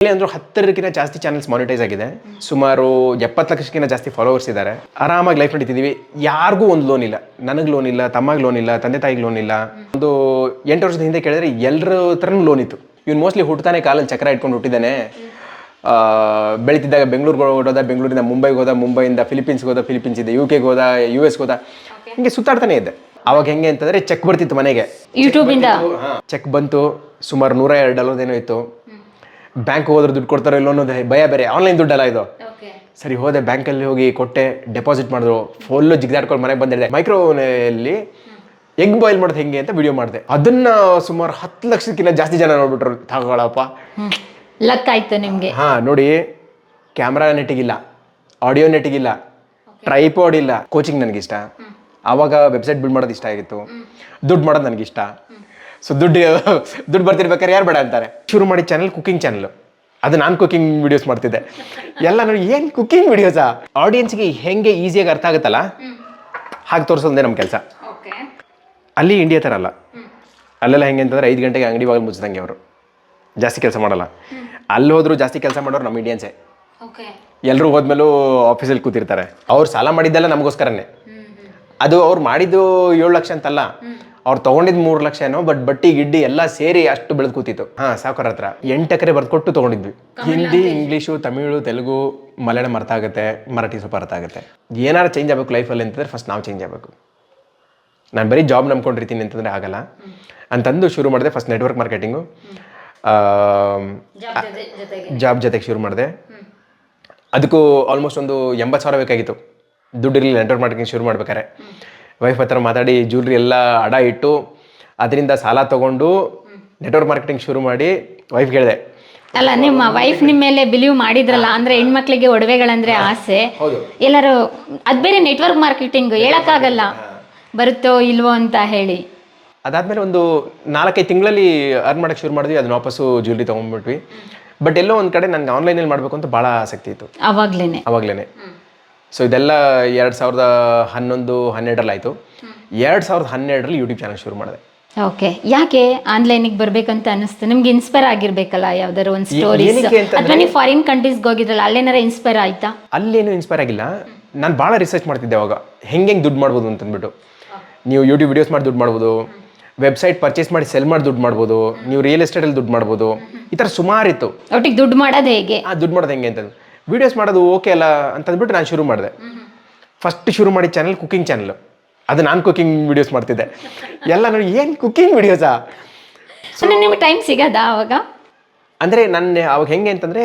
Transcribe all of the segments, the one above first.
ಇಲ್ಲಿ ಅಂದ್ರೂ 10ಕ್ಕಿಂತ ಜಾಸ್ತಿ ಚಾನಲ್ಸ್ ಮಾನಿಟೈಸ್ ಆಗಿದೆ. ಸುಮಾರು 70 ಲಕ್ಷಕ್ಕಿಂತ ಜಾಸ್ತಿ ಫಾಲೋವರ್ಸ್ ಇದ್ದಾರೆ. ಆರಾಮಾಗಿ ಲೈಫ್ ನಡೀತಿದ್ದೀವಿ. ಯಾರಿಗೂ ಒಂದು ಲೋನ್ ಇಲ್ಲ. ನನಗೆ ಲೋನ್ ಇಲ್ಲ, ತಮ್ಮಗೆ ಲೋನ್ ಇಲ್ಲ, ತಂದೆ ತಾಯಿಗೆ ಲೋನ್ ಇಲ್ಲ. ಒಂದು 8 ವರ್ಷದ ಹಿಂದೆ ಕೇಳಿದ್ರೆ ಎಲ್ಲರ ಹತ್ರನೂ ಲೋನ್ ಇತ್ತು. ಇವ್ನು ಮೋಸ್ಟ್ಲಿ ಹುಟ್ಟತಾನೆ ಕಾಲಲ್ಲಿ ಚಕ್ರ ಇಟ್ಕೊಂಡು ಹುಟ್ಟಿದ್ದಾನೆ. ಬೆಳೀತಿದ್ದಾಗ ಬೆಂಗಳೂರಿಗೆ ಹೋದ, ಬೆಂಗಳೂರಿಂದ ಮುಂಬೈಗೆ ಹೋದ, ಮುಂಬೈಯಿಂದ ಫಿಲಿಪೀನ್ಸ್ಗೆ ಹೋದ, ಫಿಲಿಪೀನ್ಸಿಂದ UK ಹೋದ, US ಹೋದ, ಹಿಂಗೆ ಸುತ್ತಾಡ್ತಾನೆ ಇದ್ದೆ. ಅವಾಗ ಹೆಂಗೆ ಅಂತಂದ್ರೆ ಚೆಕ್ ಬರ್ತಿತ್ತು ಮನೆಗೆ, ಯೂಟ್ಯೂಬಿಂದ ಚೆಕ್ ಬಂತು. ಸುಮಾರು $102 ಏನೋ ಇತ್ತು. ಬ್ಯಾಂಕ್ ಹೋದ್ರೆ ದುಡ್ಡು ಕೊಡ್ತಾರೋ ಇಲ್ಲೋ ಅನ್ನೋದು ಭಯ. ಬೇರೆ ಆನ್ಲೈನ್ ದುಡ್ಡಲ್ಲ ಇದು. ಸರಿ ಹೋದೆ, ಬ್ಯಾಂಕಲ್ಲಿ ಹೋಗಿ ಕೊಟ್ಟೆ, ಡೆಪಾಸಿಟ್ ಮಾಡಿದ್ರು. ಫುಲ್ಲು ಜಿಗ್ದಾಡ್ಕೊಂಡು ಮನೆಗೆ ಬಂದಿದ್ದೆ. ಮೈಕ್ರೋವೇವ್ನಲ್ಲಿ ಎಗ್ ಬಾಯ್ಲ್ ಮಾಡೋದು ಹೆಂಗೆ ಅಂತ ವಿಡಿಯೋ ಮಾಡಿದೆ. ಅದನ್ನ ಸುಮಾರು 10 ಲಕ್ಷಕ್ಕಿಂತ ಜಾಸ್ತಿ ಜನ ನೋಡ್ಬಿಟ್ರು. ತಗೊಳಪ್ಪ, ಲಕ್ ಆಯ್ತು ನಿಮ್ಗೆ. ನೋಡಿ, ಕ್ಯಾಮ್ರಾ ನೆಟ್ಟಿಗಿಲ್ಲ, ಆಡಿಯೋ ನೆಟ್ಟಿಗಿಲ್ಲ, ಟ್ರೈಪಾಡ್ ಇಲ್ಲ. ಕೋಚಿಂಗ್ ನನಗಿಷ್ಟ. ಆವಾಗ ವೆಬ್ಸೈಟ್ ಬಿಲ್ಡ್ ಮಾಡೋದು ಇಷ್ಟ ಆಗಿತ್ತು. ದುಡ್ಡು ಮಾಡೋದು ನನಗಿಷ್ಟ. ಸೊ ದುಡ್ಡು ಬರ್ತಿರ್ಬೇಕಾದ್ರೆ ಯಾರು ಬೇಡ ಅಂತಾರೆ. ಶುರು ಮಾಡಿದ ಚಾನಲ್ ಕುಕಿಂಗ್ ಚಾನಲ್. ಅದು ನಾನು ಕುಕಿಂಗ್ ವಿಡಿಯೋಸ್ ಮಾಡ್ತಿದ್ದೆ. ಎಲ್ಲ ನೋಡಿ, ಏನು ಕುಕಿಂಗ್ ವಿಡಿಯೋಸಾ? ಆಡಿಯನ್ಸ್ಗೆ ಹೆಂಗೆ ಈಸಿಯಾಗಿ ಅರ್ಥ ಆಗುತ್ತಲ್ಲ ಹಾಗೆ ತೋರಿಸೋದೇ ನಮ್ಮ ಕೆಲಸ. ಅಲ್ಲಿ ಇಂಡಿಯಾ ಥರ ಅಲ್ಲ. ಅಲ್ಲೆಲ್ಲ ಹೆಂಗೆ ಅಂತಂದ್ರೆ 5 ಗಂಟೆಗೆ ಅಂಗಡಿ ಬಾಗಿಲು ಮುಚ್ಚಿದಂಗೆ ಅವರು ಜಾಸ್ತಿ ಕೆಲಸ ಮಾಡಲ್ಲ. ಅಲ್ಲಿ ಹೋದ್ರು ಜಾಸ್ತಿ ಕೆಲಸ ಮಾಡೋರು ನಮ್ಮ ಇಂಡಿಯನ್ಸೇ. ಎಲ್ಲರೂ ಹೋದ್ಮೇಲೂ ಆಫೀಸಲ್ಲಿ ಕೂತಿರ್ತಾರೆ. ಅವ್ರು ಸಾಲ ಮಾಡಿದ್ದೆಲ್ಲ ನಮಗೋಸ್ಕರನೇ. ಅದು ಅವ್ರು ಮಾಡಿದ್ದು 7 ಲಕ್ಷ ಅಂತಲ್ಲ, ಅವ್ರು ತೊಗೊಂಡಿದ್ದು 3 ಲಕ್ಷ ಏನೋ. ಬಟ್ ಬಟ್ಟಿ ಗಿಡ್ಡಿ ಎಲ್ಲ ಸೇರಿ ಅಷ್ಟು ಬೆಳೆದು ಕೂತಿತ್ತು. ಸಾವ್ಕಾರ ಹತ್ರ 8 ಎಕರೆ ಬರ್ಕೊಟ್ಟು ತೊಗೊಂಡಿದ್ವಿ. ಹಿಂದಿ, ಇಂಗ್ಲೀಷು, ತಮಿಳು, ತೆಲುಗು, ಮಲಯಾಳಂ ಅರ್ಥ ಆಗುತ್ತೆ, ಮರಾಠಿ ಸ್ವಲ್ಪ ಅರ್ಥ ಆಗುತ್ತೆ. ಏನಾರು ಚೇಂಜ್ ಆಗಬೇಕು ಲೈಫಲ್ಲಿ ಅಂತಂದ್ರೆ ಫಸ್ಟ್ ನಾವು ಚೇಂಜ್ ಆಗಬೇಕು. ನಾನು ಬರೀ ಜಾಬ್ ನಂಬ್ಕೊಂಡಿರ್ತೀನಿ ಅಂತಂದರೆ ಆಗಲ್ಲ ಅಂತಂದು ಶುರು ಮಾಡಿದೆ. ಫಸ್ಟ್ ನೆಟ್ವರ್ಕ್ ಮಾರ್ಕೆಟಿಂಗು, ಜಾಬ್ ಜೊತೆಗೆ ಶುರು ಮಾಡಿದೆ. ಅದಕ್ಕೂ ಆಲ್ಮೋಸ್ಟ್ ಒಂದು 80,000 ಬೇಕಾಗಿತ್ತು. ದುಡ್ಡಿರಲಿಲ್ಲ ನೆಟ್ವರ್ಕ್ ಮಾರ್ಕೆಟಿಂಗ್ ಶುರು ಮಾಡ್ಬೇಕಾರೆ. ವೈಫ್ ಹತ್ರ ಮಾತಾಡಿ ಜ್ಯೂಲ್ರಿ ಎಲ್ಲ ಅಡ ಇಟ್ಟು ಅದರಿಂದ ಸಾಲ ತೊಗೊಂಡು ನೆಟ್ವರ್ಕ್ ಮಾರ್ಕೆಟಿಂಗ್ ಶುರು ಮಾಡಿ ವೈಫ್ ಹೇಳಿದೆ. ಅಲ್ಲ, ನಿಮ್ಮ ವೈಫ್ ನಿಮ್ಮ ಮೇಲೆ ಬಿಲೀವ್ ಮಾಡಿದ್ರಲ್ಲ, ಅಂದ್ರೆ ಹೆಣ್ಮಕ್ಳಿಗೆ ಒಡವೆಗಳಂದ್ರೆ ಆಸೆ. ಎಲ್ಲರೂ ಅದ್ ಬೇರೆ ನೆಟ್ವರ್ಕ್ ಮಾರ್ಕೆಟಿಂಗ್ ಹೇಳಕ್ಕಾಗಲ್ಲ ಬರುತ್ತೋ ಇಲ್ವೋ ಅಂತ ಹೇಳಿ. ಅದಾದ್ಮೇಲೆ ಒಂದು 4-5 ತಿಂಗಳಲ್ಲಿ ಅರ್ನ್ ಮಾಡೋಕ್ಕೆ ಶುರು ಮಾಡಿದ್ವಿ. ಅದನ್ನ ವಾಪಸ್ಸು ಜ್ಯೂಲ್ರಿ ತೊಗೊಂಡ್ಬಿಟ್ವಿ. ಬಟ್ ಎಲ್ಲೋ ಒಂದು ಕಡೆ ನನಗೆ ಆನ್ಲೈನಲ್ಲಿ ಮಾಡಬೇಕು ಅಂತ ಭಾಳ ಆಸಕ್ತಿ ಇತ್ತು ಅವಾಗಲೇ. ಸೊ ಇದೆಲ್ಲ 2011-12 ಆಯಿತು. 2012ರಲ್ಲಿ ಯೂಟ್ಯೂಬ್ ಚಾನಲ್ ಶುರು ಮಾಡಿದೆ. ಓಕೆ, ಯಾಕೆ ಆನ್ಲೈನಿಗೆ ಬರ್ಬೇಕಂತ ಅನಿಸ್ತು ನಿಮ್ಗೆ? ಇನ್ಸ್ಪೈರ್ ಆಗಿರ್ಬೇಕಲ್ಲ ಯಾವ್ದಾದ್ರು ಒಂದು ಸ್ಟೋರೀಸ್, ಅಥವಾ ನೀವು ಫಾರಿನ್ ಕಂಟ್ರೀಸ್ಗೆ ಹೋಗಿದ್ರಲ್ಲ, ಅಲ್ಲೇನಾರ ಇನ್ಸ್ಪೈರ್ ಆಯ್ತಾ? ಅಲ್ಲೇನು ಇನ್ಸ್ಪೈರ್ ಆಗಿಲ್ಲ. ನಾನು ಭಾಳ ರಿಸರ್ಚ್ ಮಾಡ್ತಿದ್ದೆ ಅವಾಗ, ಹೆಂಗೆ ದುಡ್ಡು ಮಾಡ್ಬೋದು ಅಂತಂದ್ಬಿಟ್ಟು. ನೀವು ಯೂಟ್ಯೂಬ್ ವಿಡಿಯೋಸ್ ಮಾಡಿ ದುಡ್ಡು ಮಾಡ್ಬೋದು, ವೆಬ್ಸೈಟ್ ಪರ್ಚೇಸ್ ಮಾಡಿ ಸೆಲ್ ಮಾಡಿ ದುಡ್ಡು ಮಾಡ್ಬೋದು, ನೀವು ರಿಯಲ್ ಎಸ್ಟೇಟಲ್ಲಿ ದುಡ್ಡು ಮಾಡ್ಬೋದು. ಈ ಥರ ಸುಮಾರಿತ್ತು. ಒಟ್ಟಿಗೆ ದುಡ್ಡು ಮಾಡೋದು ಹೇಗೆ ಅಂತ ವಿಡಿಯೋಸ್ ಮಾಡೋದು ಓಕೆ ಅಲ್ಲ ಅಂತಂದ್ಬಿಟ್ಟು ನಾನು ಶುರು ಮಾಡಿದೆ. ಫಸ್ಟ್ ಶುರು ಮಾಡಿದ ಚಾನಲ್ ಕುಕಿಂಗ್ ಚಾನಲ್. ಅದು ನಾನು ಕುಕಿಂಗ್ ವಿಡಿಯೋಸ್ ಮಾಡ್ತಿದ್ದೆ. ಎಲ್ಲ ನೋಡಿ, ಏನು ಕುಕಿಂಗ್ ವಿಡಿಯೋಸಾ? ನಿಮಗೆ ಟೈಮ್ ಸಿಗೋದಾ ಅವಾಗ? ಅಂದರೆ ನನ್ನ ಅವಾಗ ಹೆಂಗೆ ಅಂತಂದರೆ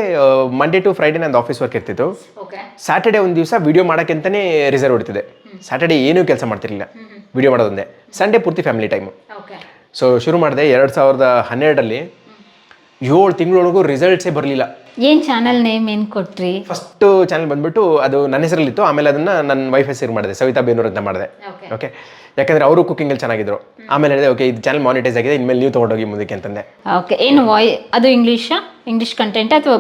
ಮಂಡೇ ಟು ಫ್ರೈಡೇ ನಂದು ಆಫೀಸ್ ವರ್ಕ್ ಇರ್ತಿತ್ತು. ಸ್ಯಾಟರ್ಡೇ ಒಂದು ದಿವಸ ವಿಡಿಯೋ ಮಾಡೋಕ್ಕಂತಲೇ ರಿಸರ್ವ್ ಹೊಡ್ತಿದ್ದೆ. ಸ್ಯಾಟರ್ಡೇ ಏನೂ ಕೆಲಸ ಮಾಡ್ತಿರಲಿಲ್ಲ, ವಿಡಿಯೋ ಮಾಡೋದೊಂದೇ. ಸಂಡೇ ಪೂರ್ತಿ ಫ್ಯಾಮಿಲಿ ಟೈಮು. ಸೊ ಶುರು ಮಾಡಿದೆ 2012ರಲ್ಲಿ. 7 ತಿಂಗಳೊಳಗೂ ರಿಸಲ್ಟ್ಸೇ ಬರಲಿಲ್ಲ. ಏನು ಚಾನಲ್ ನೇಮ್ ಏನು ಕೊಟ್ರಿ? ಫಸ್ಟು ಚಾನಲ್ ಬಂದ್ಬಿಟ್ಟು ಅದು ನನ್ನ ಹೆಸರಲ್ಲಿತ್ತು. ಆಮೇಲೆ ಅದನ್ನು ನನ್ನ ವೈಫ್ ಹೆಸರು ಮಾಡಿದೆ, ಸವಿತಾ ಬೇನೂರು ಅಂತ ಮಾಡಿದೆ. ಓಕೆ, ಯಾಕಂದರೆ ಅವರು ಕುಕಿಂಗಲ್ಲಿ ಚೆನ್ನಾಗಿದ್ರು. ಆಮೇಲೆ ಹೇಳಿದೆ, ಓಕೆ ಇದು ಚಾನಲ್ ಮಾನಿಟೈಸ್ ಆಗಿದೆ, ಇನ್ಮೇಲೆ ನೀವು ತೊಗೊಂಡೋಗಿ ಮುಂದಕ್ಕೆ ಅಂತಂದೆ. ಓಕೆ, ಏನು ಅದು ಇಂಗ್ಲೀಷ್ ಕಂಟೆಂಟ್ ಅಥವಾ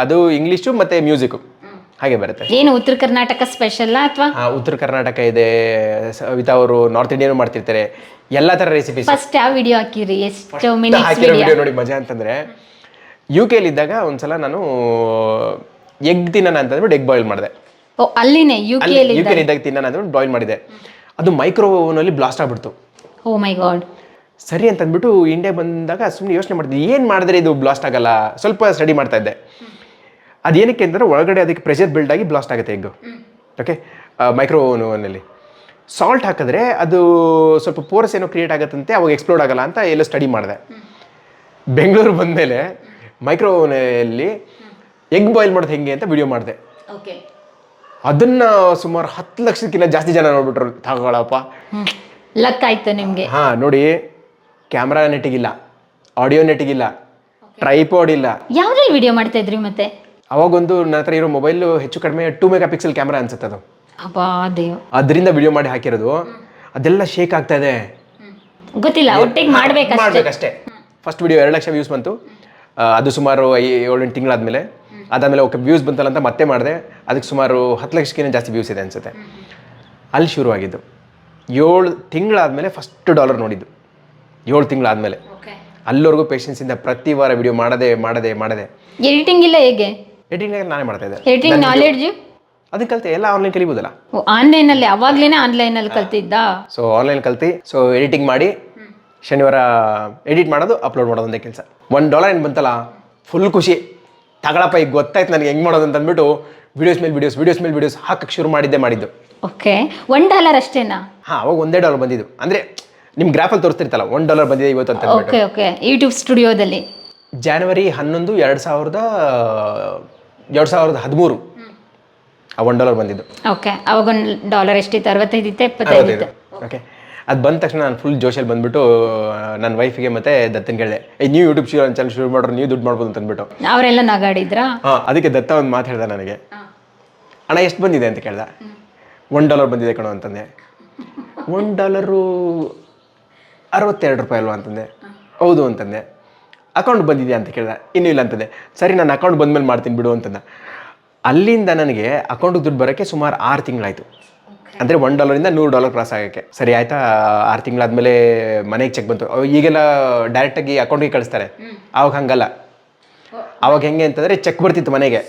ಅದು ಇಂಗ್ಲೀಷು ಮತ್ತು ಮ್ಯೂಸಿಕ್ಕು ಹಾಗೆ ಬರುತ್ತೆ. ಏನು ಉತ್ತರ ಕರ್ನಾಟಕ ಸ್ಪೆಷಲ್ ಅಥವಾ? ಉತ್ತರ ಕರ್ನಾಟಕ ಇದೆ. ಸವಿತಾ ಅವರು ನಾರ್ತ್ ಇಂಡಿಯನ್ ಮಾಡ್ತಿರ್ತಾರೆ, ಎಲ್ಲ ಥರ ರೆಸಿಪೀಸ್. ಫಸ್ಟ್ ಯಾವ ವಿಡಿಯೋ ಹಾಕಿರಿ? ಎಷ್ಟು ವಿಡಿಯೋ ನೋಡಿ ಮಜಾ ಅಂತಂದರೆ, UK ಇದ್ದಾಗ ಒಂದ್ಸಲ ನಾನು ಎಗ್ ತಿನ್ನೋಣ ಅಂತಂದ್ಬಿಟ್ಟು ಎಗ್ ಬಾಯ್ಲ್ ಮಾಡಿದೆ. ಅಲ್ಲಿನೇ UK ಇದ್ದಾಗ ತಿನ್ನೋಣ ಅಂದ್ಬಿಟ್ಟು ಬಾಯ್ಲ್ ಮಾಡಿದೆ. ಅದು ಮೈಕ್ರೋವೇವ್ನಲ್ಲಿ ಬ್ಲಾಸ್ಟ್ ಆಗ್ಬಿಡ್ತು. ಓ ಮೈ ಗಾಡ್. ಸರಿ ಅಂತಂದ್ಬಿಟ್ಟು ಇಂಡಿಯಾ ಬಂದಾಗ ಸುಮ್ಮನೆ ಯೋಚನೆ ಮಾಡಿದೆ, ಏನು ಮಾಡಿದ್ರೆ ಇದು ಬ್ಲಾಸ್ಟ್ ಆಗಲ್ಲ. ಸ್ವಲ್ಪ ಸ್ಟಡಿ ಮಾಡ್ತಾ ಇದ್ದೆ. ಅದೇನಕ್ಕೆ ಅಂದರೆ ಒಳಗಡೆ ಅದಕ್ಕೆ ಪ್ರೆಷರ್ ಬಿಲ್ಡ್ ಆಗಿ ಬ್ಲಾಸ್ಟ್ ಆಗುತ್ತೆ ಎಗ್ಗು. ಓಕೆ, ಮೈಕ್ರೋವೇವ್ನಲ್ಲಿ ಸಾಲ್ಟ್ ಹಾಕಿದ್ರೆ ಅದು ಸ್ವಲ್ಪ ಪೋರಸ್ ಏನೋ ಕ್ರಿಯೇಟ್ ಆಗುತ್ತಂತೆ, ಅವಾಗ ಎಕ್ಸ್ಪ್ಲೋಡ್ ಆಗಲ್ಲ ಅಂತ ಎಲ್ಲ ಸ್ಟಡಿ ಮಾಡಿದೆ. ಬೆಂಗಳೂರು ಬಂದಮೇಲೆ ಮೈಕ್ರೋವೇವ್ನಲ್ಲಿ ಎಗ್ ಬಾಯ್ಲ್ ಮಾಡೋದು ಹೆಂಗೆ ಅಂತ ವಿಡಿಯೋ ಮಾಡಿದೆ. ಅದನ್ನು ಸುಮಾರು 10 ಲಕ್ಷಕ್ಕಿಂತ ಜಾಸ್ತಿ ಜನ ನೋಡ್ಬಿಟ್ರು. ತಗೊಳಪ್ಪ, ಲಕ್ ಆಯ್ತು ನಿಮಗೆ. ನೋಡಿ, ಕ್ಯಾಮ್ರಾ ನೆಟ್ಟಿಗಿಲ್ಲ, ಆಡಿಯೋ ನೆಟ್ಟಿಗಿಲ್ಲ, ಟ್ರೈಪಾಡ್ ಇಲ್ಲ. ಯಾವ್ದ್ರಲ್ಲಿ ವಿಡಿಯೋ ಮಾಡ್ತಾ ಇದ್ರಿ ಮತ್ತೆ? ಅವಾಗೊಂದು ನನ್ನ ಹತ್ರ ಇರೋ ಮೊಬೈಲು ಹೆಚ್ಚು ಕಡಿಮೆ 2 ಮೆಗಾ ಪಿಕ್ಸೆಲ್ ಕ್ಯಾಮ್ರಾ ಅನ್ಸುತ್ತೆ ಅದು. ಅದರಿಂದ ವಿಡಿಯೋ ಮಾಡಿ ಹಾಕಿರೋದು. ಅದೆಲ್ಲ ಶೇಕ್ ಆಗ್ತಾ ಇದೆ. ಗೊತ್ತಿಲ್ಲ, ಒಟ್ಟಿಗೆ ಮಾಡ್ಬೇಕಷ್ಟೇ. ಫಸ್ಟ್ ವಿಡಿಯೋ 2 ಲಕ್ಷ ವ್ಯೂಸ್ ಬಂತು. ಅದು ಸುಮಾರು 7-8 ತಿಂಗಳಾದ್ಮೇಲೆ. ಅದಾದಮೇಲೆ ಓಕೆ ವ್ಯೂಸ್ ಬಂತಲ್ಲ ಅಂತ ಮತ್ತೆ ಮಾಡಿದೆ. ಅದಕ್ಕೆ ಸುಮಾರು 10 ಲಕ್ಷಕ್ಕಿಂತ ಜಾಸ್ತಿ ವ್ಯೂಸ್ ಇದೆ ಅನ್ಸುತ್ತೆ. ಅಲ್ಲಿ ಶುರುವಾಗಿದ್ದು 7 ತಿಂಗಳಾದ್ಮೇಲೆ ಫಸ್ಟ್ $1 ನೋಡಿದ್ದು. 7 ತಿಂಗಳಾದ್ಮೇಲೆ ಅಲ್ಲಿವರೆಗೂ ಪೇಷನ್ಸಿಂದ ಪ್ರತಿ ವಾರ ವಿಡಿಯೋ ಮಾಡದೆ ಎಡಿಟಿಂಗ್ ಇಲ್ಲ ಹೇಗೆ? ಎಡಿಟಿಂಗ್ ನಾನೇ ಮಾಡ್ತಾ ಇದ್ದೆ. ಎಡಿಟಿಂಗ್ ನಾಲೆಡ್ಜ್ ಅದನ್ನ ಕಲಿತೆ, ಎಲ್ಲ ಆನ್ಲೈನ್ ಕಲಿಬೋದಲ್ಲ. ಆನ್ಲೈನಲ್ಲಿ ಅವಾಗ್ಲೇನೆ ಆನ್ಲೈನಲ್ಲಿ ಕಲ್ತಿದ್ದ? ಸೊ ಆನ್ಲೈನ್ ಕಲ್ತು ಸೊ ಎಡಿಟಿಂಗ್ ಮಾಡಿ ಶನಿವಾರ ಎಡಿಟ್ ಮಾಡೋದು ಅಪ್ಲೋಡ್ ಮಾಡೋದು ಒಂದೇ ಕೆಲಸ. $1 ಏನು ಬಂತಲ್ಲ, ಫುಲ್ ಖುಷಿ. ತಗೊಳಪ್ಪ ಈಗ ಗೊತ್ತಾಯ್ತು ನನಗೆ ಹೆಂಗೆ ಮಾಡೋದು ಅಂತ ಅಂದ್ಬಿಟ್ಟು ವಿಡಿಯೋಸ್ ಮೇಲೆ ವಿಡಿಯೋಸ್ ಹಾಕಕ್ಕೆ ಶುರು ಮಾಡಿದ್ದು. ಓಕೆ, $1 ಅಷ್ಟೇನಾ? ಹಾಂ, ಅವಾಗ $1 ಬಂದಿದ್ದು. ಅಂದರೆ ನಿಮ್ಮ ಗ್ರಾಫಲ್ಲಿ ತೋರಿಸ್ತಿರ್ತಲ್ಲ $1 ಬಂದಿದೆ ಇವತ್ತು ಅಂತ ಓಕೆ ಓಕೆ. ಯೂಟ್ಯೂಬ್ ಸ್ಟುಡಿಯೋದಲ್ಲಿ January 11, 2013 ಆ $1 ಬಂದಿದ್ದು. ಓಕೆ, ಅವಾಗ $1 ಎಷ್ಟಿತ್ತು? 65 ಇತ್ತು, 75 ಇತ್ತು. ಓಕೆ, ಅದು ಬಂದ ತಕ್ಷಣ ನಾನು ಫುಲ್ ಜೋಶಲ್ಲಿ ಬಂದ್ಬಿಟ್ಟು ನನ್ನ ವೈಫಿಗೆ ಮತ್ತೆ ದತ್ತನ್ ಕೇಳಿದೆ, ನೀವು ಯೂಟ್ಯೂಬ್ ಚಾನಲ್ ಶುರು ಮಾಡ್ರೆ ನೀವು ದುಡ್ಡು ಮಾಡ್ಬೋದು ಅಂತ ಅಂದ್ಬಿಟ್ಟು. ಅವರೆಲ್ಲ ನಗಾಡಿದ್ರಾ? ಹಾಂ, ಅದಕ್ಕೆ ದತ್ತ ಒಂದು ಮಾತು ಹೇಳ್ದೆ ನನಗೆ, ಅಣ್ಣ ಎಷ್ಟು ಬಂದಿದೆ ಅಂತ ಕೇಳ್ದೆ. $1 ಬಂದಿದೆ ಕಣೋ ಅಂತಂದೆ. $1 ₹62 ಅಲ್ವಾ ಅಂತಂದೆ. ಹೌದು ಅಂತಂದೆ. ಅಕೌಂಟ್ ಬಂದಿದೆಯಾ ಅಂತ ಕೇಳಿದೆ. ಇನ್ನೂ ಇಲ್ಲ ಅಂತಂದೆ. ಸರಿ, ನಾನು ಅಕೌಂಟ್ ಬಂದಮೇಲೆ ಮಾಡ್ತೀನಿ ಬಿಡು ಅಂತಂದ. ಅಲ್ಲಿಂದ ನನಗೆ ಅಕೌಂಟಿಗೆ ದುಡ್ಡು ಬರೋಕ್ಕೆ ಸುಮಾರು 6 ತಿಂಗಳಾಯಿತು. ಅಂದರೆ $1 $100 ಕ್ರಾಸ್ ಆಗೋಕ್ಕೆ. ಸರಿ ಆಯಿತಾ, 6 ತಿಂಗಳಾದಮೇಲೆ ಮನೆಗೆ ಚೆಕ್ ಬಂತು. ಈಗೆಲ್ಲ ಡೈರೆಕ್ಟಾಗಿ ಅಕೌಂಟಿಗೆ ಕಳಿಸ್ತಾರೆ, ಆವಾಗ ಹಂಗಲ್ಲ. ಆವಾಗ ಹೆಂಗೆ ಅಂತಂದರೆ ಚೆಕ್ ಬರ್ತಿತ್ತು ಮನೆಗೆ.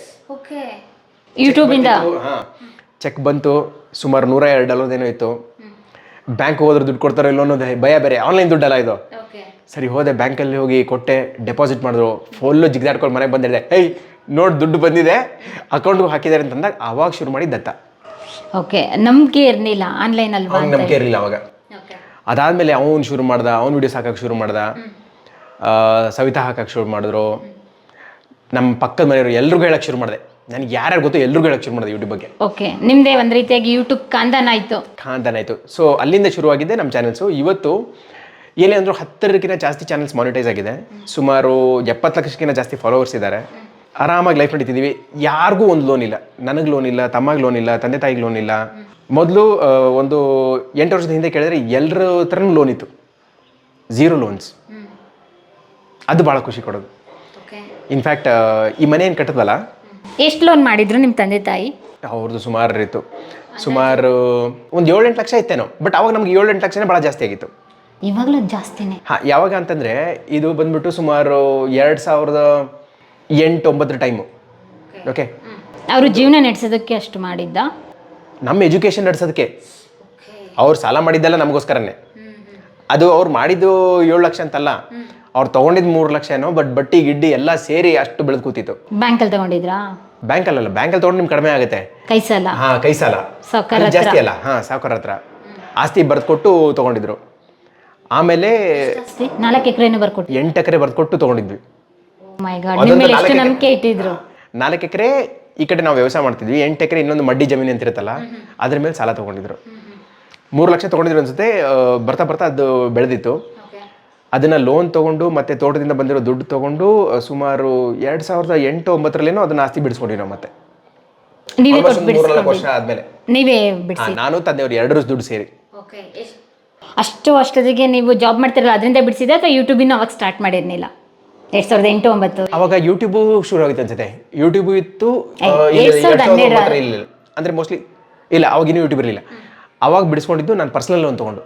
ಯೂಟ್ಯೂಬಿಂದ ಹಾಂ, ಚೆಕ್ ಬಂತು. ಸುಮಾರು $102 ಏನೋ ಇತ್ತು. ಬ್ಯಾಂಕ್ ಹೋದ್ರೆ ದುಡ್ಡು ಕೊಡ್ತಾರೋ ಇಲ್ಲೋ ಅನ್ನೋದು ಭಯ ಬೇರೆ. ಆನ್ಲೈನ್ ದುಡ್ಡಲ್ಲ ಇದು. ಸರಿ ಹೋದೆ, ಬ್ಯಾಂಕಲ್ಲಿ ಹೋಗಿ ಕೊಟ್ಟೆ, ಡೆಪಾಸಿಟ್ ಮಾಡಿದ್ರು. ಫುಲ್ಲು ಜಿಗ್ದಾಡ್ಕೊಂಡು ಮನೆಗೆ ಬಂದಿದ್ದೆ. ಏಯ್ ನೋಡಿ ದುಡ್ಡು ಬಂದಿದೆ, ಅಕೌಂಟ್ಗೆ ಹಾಕಿದ್ದಾರೆ ಅಂತಂದಾಗ ಆವಾಗ ಶುರು ಮಾಡಿ ದತ್ತ. ಓಕೆ, ನಂಬಿಕೆ ಇರಲಿಲ್ಲ ಆನ್ಲೈನಲ್ಲಿ. ನಂಬಿಕೆ ಇರಲಿಲ್ಲ ಅವಾಗ. ಅದಾದಮೇಲೆ ಅವ್ನು ಶುರು ಮಾಡ್ದ, ಅವ್ನು ವೀಡಿಯೋಸ್ ಹಾಕಕ್ಕೆ ಶುರು ಮಾಡ್ದ, ಸವಿತಾ ಹಾಕಕ್ಕೆ ಶುರು ಮಾಡಿದ್ರು. ನಮ್ಮ ಪಕ್ಕದ ಮನೆಯವರು ಎಲ್ರಿಗೂ ಹೇಳಕ್ಕೆ ಶುರು ಮಾಡಿದೆ. ನನಗೆ ಯಾರ್ಯಾರು ಗೊತ್ತು ಎಲ್ರಿಗೂ ಹೇಳಕ್ಕೆ ಶುರು ಮಾಡಿದೆ ಯೂಟ್ಯೂಬ್ ಬಗ್ಗೆ. ಓಕೆ, ನಿಮ್ಮದೇ ಒಂದು ರೀತಿಯಾಗಿ ಯೂಟ್ಯೂಬ್ ಖಾನ್ದಾನ ಆಯಿತು. ಸೊ ಅಲ್ಲಿಂದ ಶುರುವಾಗಿದ್ದೆ ನಮ್ಮ ಚಾನಲ್ಸು. ಇವತ್ತು ಏನೇ ಅಂದರೂ 10ಕ್ಕಿಂತ ಜಾಸ್ತಿ ಚಾನಲ್ಸ್ ಮಾನಿಟೈಸ್ ಆಗಿದೆ. ಸುಮಾರು 70 ಲಕ್ಷಕ್ಕಿಂತ ಜಾಸ್ತಿ ಫಾಲೋವರ್ಸ್ ಇದ್ದಾರೆ. ಆರಾಮಾಗಿ ಲೈಫ್ ನಡೀತಿದ್ದೀವಿ. ಯಾರಿಗೂ ಒಂದು ಲೋನ್ ಇಲ್ಲ. ನನಗೆ ಲೋನ್ ಇಲ್ಲ, ತಮ್ಮಗೆ ಲೋನ್ ಇಲ್ಲ, ತಂದೆ ತಾಯಿಗೆ ಲೋನ್ ಇಲ್ಲ. ಮೊದಲು ಒಂದು 8 ವರ್ಷದ ಹಿಂದೆ ಕೇಳಿದ್ರೆ ಎಲ್ಲರ ಹತ್ರನೂ ಲೋನ್ ಇತ್ತು, 0 ಲೋನ್ಸ್. ಅದು ಭಾಳ ಖುಷಿ ಕೊಡೋದು. ಇನ್ಫ್ಯಾಕ್ಟ್ ಈ ಮನೆ ಏನು ಕಟ್ಟದಲ್ಲ, ಎಷ್ಟು ಲೋನ್ ಮಾಡಿದ್ರು ನಿಮ್ಮ ತಂದೆ ತಾಯಿ? ಅವ್ರದ್ದು ಸುಮಾರು ಇತ್ತು. ಸುಮಾರು ಒಂದು 7-8 ಲಕ್ಷ ಇತ್ತೇನೋ. ಬಟ್ ಅವಾಗ ನಮ್ಗೆ 7-8 ಲಕ್ಷನೇ ಭಾಳ ಜಾಸ್ತಿ ಆಗಿತ್ತು. ಇವಾಗಲೂ ಜಾಸ್ತಿನೇ. ಹಾಂ, ಯಾವಾಗ ಅಂತಂದರೆ ಇದು ಬಂದ್ಬಿಟ್ಟು ಸುಮಾರು 2008-09 ಟೈಮು. ಓಕೆ, ಅವರು ಜೀವನ ನಡೆಸೋದಕ್ಕೆ ಅಷ್ಟು ಮಾಡಿದ್ದ? ನಮ್ಮ ಎಜುಕೇಷನ್ ನಡೆಸೋದಕ್ಕೆ. ಅವ್ರು ಸಾಲ ಮಾಡಿದ್ದೆಲ್ಲ ನಮಗೋಸ್ಕರನೇ. ಅದು ಅವ್ರು ಮಾಡಿದ್ದು 7 ಲಕ್ಷ ಅಂತಲ್ಲ, ಅವ್ರು ತೊಗೊಂಡಿದ್ದು 3 ಲಕ್ಷ ಏನೋ. ಬಟ್ ಬಟ್ಟಿ ಗಿಡ್ಡಿ ಎಲ್ಲ ಸೇರಿ ಅಷ್ಟು ಬೆಳೆದು ಕೂತಿತ್ತು. ಬ್ಯಾಂಕಲ್ಲಿ ತೊಗೊಂಡಿದ್ರಾ? ಬ್ಯಾಂಕಲ್ಲ, ಬ್ಯಾಂಕಲ್ಲಿ ತೊಗೊಂಡು ನಿಮ್ಗೆ ಕಡಿಮೆ ಆಗುತ್ತೆ. ಕೈ ಸಾಲ? ಹಾಂ, ಕೈ ಸಾಲ ಜಾಸ್ತಿ ಅಲ್ಲ. ಹಾಂ, ಸಾವುಕಾರ ಹತ್ರ ಆಸ್ತಿ ಬರ್ಕೊಟ್ಟು ತೊಗೊಂಡಿದ್ರು. ಆಮೇಲೆ 4 ಎಕರೆನೂ ಬರ್ಕೊಟ್ಟು 8 ಎಕರೆ ಬರ್ಕೊಟ್ಟು ತೊಗೊಂಡಿದ್ವಿ. ಮೈ ಗಾಡ್, ನಿಮ್ಮ ಮೇಲೆ ಎಷ್ಟು ನಂಬಿಕೆ ಇಟ್ಟಿದ್ರು? 4 ಎಕರೆ ಈ ಕಡೆ ನಾವು ವ್ಯವಸಾಯ ಮಾಡ್ತಿದ್ವಿ, 8 ಎಕರೆ ಇನ್ನೊಂದು ಮಡ್ಡಿ ಜಮೀನು ಅಂತ ಇರುತ್ತಲ್ಲ, ಅದ್ರ ಮೇಲೆ ಸಾಲ ತೊಗೊಂಡಿದ್ರು. 3 ಲಕ್ಷ ತೊಗೊಂಡಿದ್ರು ಅನ್ಸುತ್ತೆ. ಬರ್ತಾ ಅದು ಬೆಳೆದಿತ್ತು. ಅದನ್ನು ಲೋನ್ ತೊಗೊಂಡು ಮತ್ತೆ ತೋಟದಿಂದ ಬಂದಿರೋ ದುಡ್ಡು ತೊಗೊಂಡು ಸುಮಾರು 2008-09 ಅದನ್ನ ಆಸ್ತಿ ಬಿಡಿಸ್ಕೊಂಡ್ವಿ ನಾವು. ಮತ್ತೆ 3-4 ವರ್ಷ ಆದಮೇಲೆ ನೀವೇ ಬಿಡಿಸಿ? ನಾನು ತಂದೆಯವರು 2 ವರ್ಷ ದುಡ್ಡು ಸೇರಿ. ಅಷ್ಟೊತ್ತಿಗೆ ನೀವು ಜಾಬ್ ಮಾಡ್ತಿರಲ್ಲ, ಅದರಿಂದ ಬಿಡಿಸಿದೆ ಅಥವಾ ಯೂಟ್ಯೂಬಿನ ಅವಾಗ ಸ್ಟಾರ್ಟ್ ಮಾಡಿರ್ನಿಲ್ಲ? 2008-09 ಅವಾಗ ಯೂಟ್ಯೂಬು ಶುರು ಆಗಿತ್ತು ಅನ್ಸುತ್ತೆ. ಯೂಟ್ಯೂಬು ಇತ್ತು 2012 ಇಲ್ಲ, ಅಂದರೆ ಮೋಸ್ಟ್ಲಿ ಇಲ್ಲ, ಅವಾಗಿನ್ನೂ ಯೂಟ್ಯೂಬ್ ಇರಲಿಲ್ಲ. ಅವಾಗ ಬಿಡಿಸ್ಕೊಂಡಿದ್ದು ನಾನು ಪರ್ಸನಲ್ ಲೋನ್ ತೊಗೊಂಡು.